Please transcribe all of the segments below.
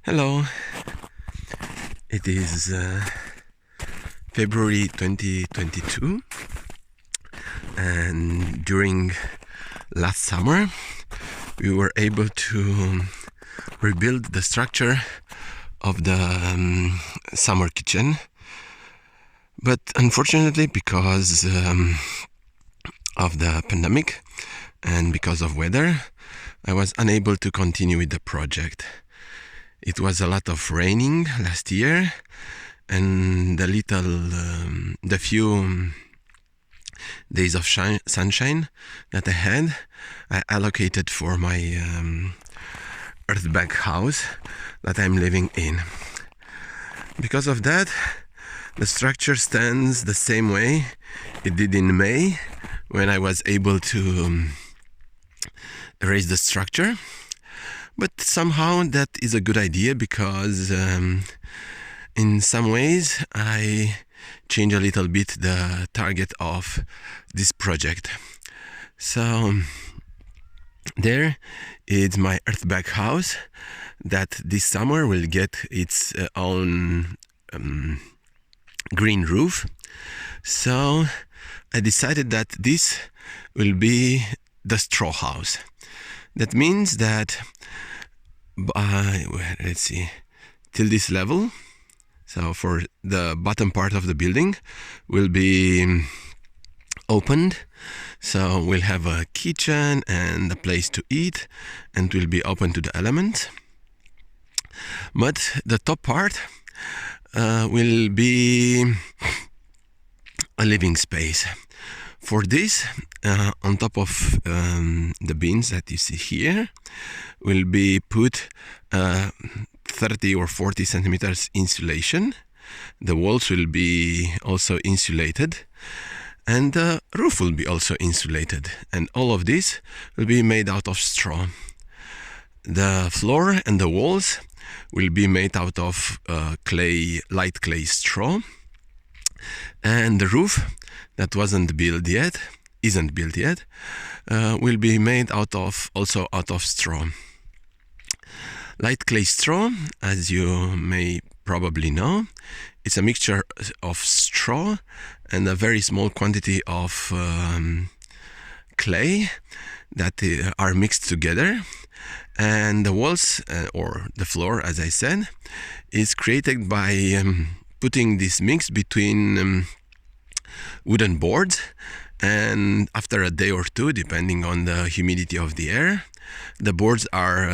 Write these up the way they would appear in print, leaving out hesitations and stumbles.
Hello, it is February 2022, and during last summer we were able to rebuild the structure of the summer kitchen, but unfortunately because of the pandemic and because of weather, I was unable to continue with the project. It was a lot of raining last year, and the few days of sunshine that I had, I allocated for my earthbag house that I'm living in. Because of that, the structure stands the same way it did in May, when I was able to raise the structure. But somehow that is a good idea because in some ways I change a little bit the target of this project. So there is my earthbag house that this summer will get its own green roof. So I decided that this will be the straw house. That means that let's see, till this level, so for the bottom part of the building will be opened, so we'll have a kitchen and a place to eat, and will be open to the elements. But the top part will be a living space. For this, on top of the bins that you see here, will be put 30 or 40 centimeters insulation. The walls will be also insulated, and the roof will be also insulated. And all of this will be made out of straw. The floor and the walls will be made out of light clay straw, and the roof that isn't built yet, will be made also out of straw. Light clay straw, as you may probably know, it's a mixture of straw and a very small quantity of clay that are mixed together. And the walls, or the floor, as I said, is created by putting this mix between wooden boards, and after a day or two, depending on the humidity of the air, the boards are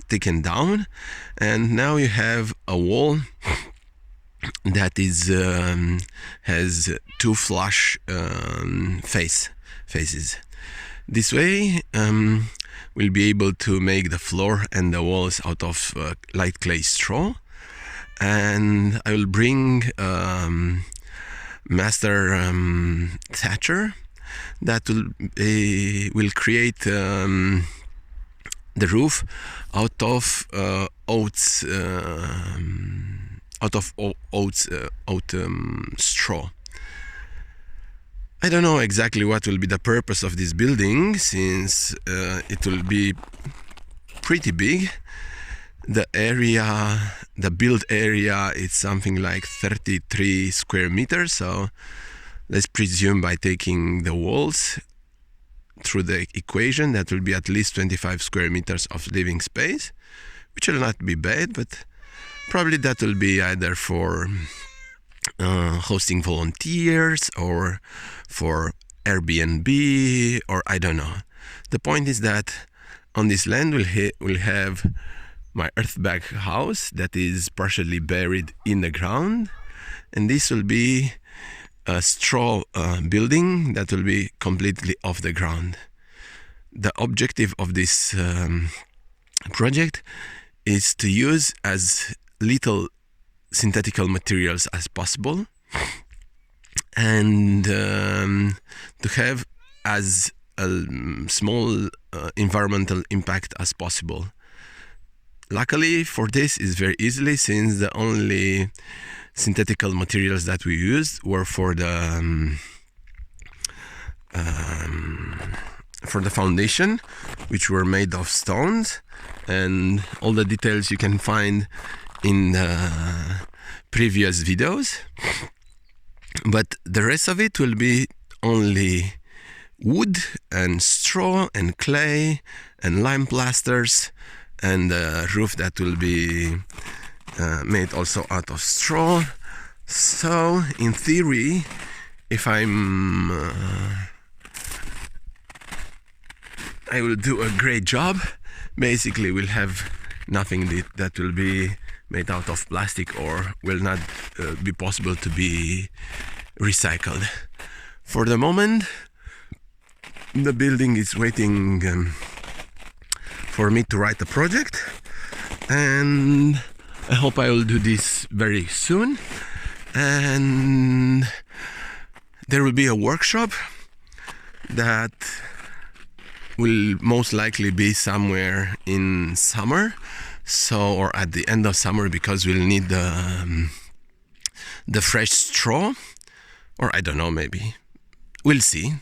taken down, and now you have a wall that is has two flush faces. This way, we'll be able to make the floor and the walls out of light clay straw, and I will bring master thatcher that will create the roof out of oats straw. I don't know exactly what will be the purpose of this building, since it will be pretty big. The build area is something like 33 square meters, so let's presume, by taking the walls through the equation, that will be at least 25 square meters of living space, which will not be bad, but probably that will be either for hosting volunteers or for Airbnb, or I don't know. The point is that on this land we'll have my earthbag house that is partially buried in the ground, and this will be a straw building that will be completely off the ground. The objective of this project is to use as little synthetical materials as possible, and to have as a small environmental impact as possible. Luckily for this is very easily, since the only synthetical materials that we used were for the for the foundation, which were made of stones, and all the details you can find in the previous videos. But the rest of it will be only wood and straw and clay and lime plasters, and the roof that will be made also out of straw. So in theory, if I will do a great job. Basically, we'll have nothing that will be made out of plastic or will not be possible to be recycled. For the moment, the building is waiting for me to write a project, and I hope I will do this very soon. And there will be a workshop that will most likely be somewhere in summer, or at the end of summer, because we'll need the fresh straw, or I don't know, maybe we'll see.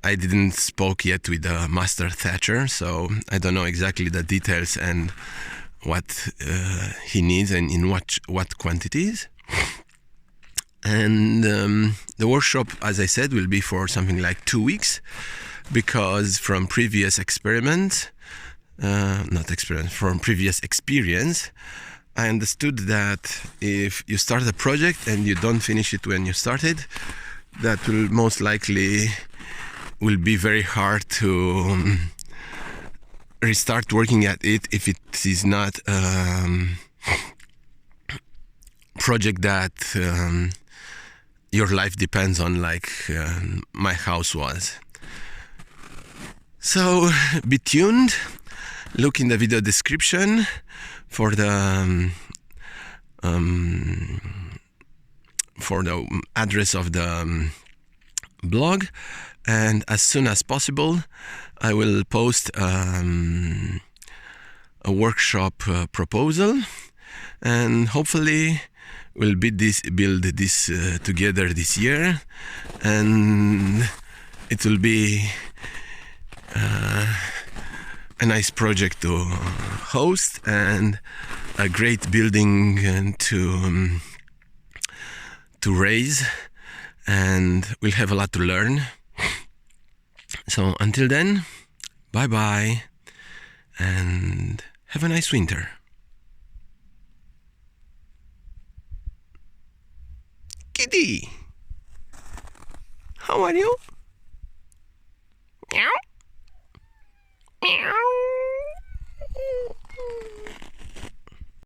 I didn't spoke yet with the master thatcher, so I don't know exactly the details and what he needs and in what quantities. And the workshop, as I said, will be for something like 2 weeks, because from previous from previous experience, I understood that if you start a project and you don't finish it when you started, that will most likely will be very hard to restart working at it if it is not project that your life depends on, like my house was. So be tuned, look in the video description for the address of the blog, and as soon as possible I will post a workshop proposal, and hopefully we'll build this together this year, and it will be a nice project to host and a great building to raise, and we'll have a lot to learn. So until then, bye bye, and have a nice winter. Kitty, how are you? Meow. Meow.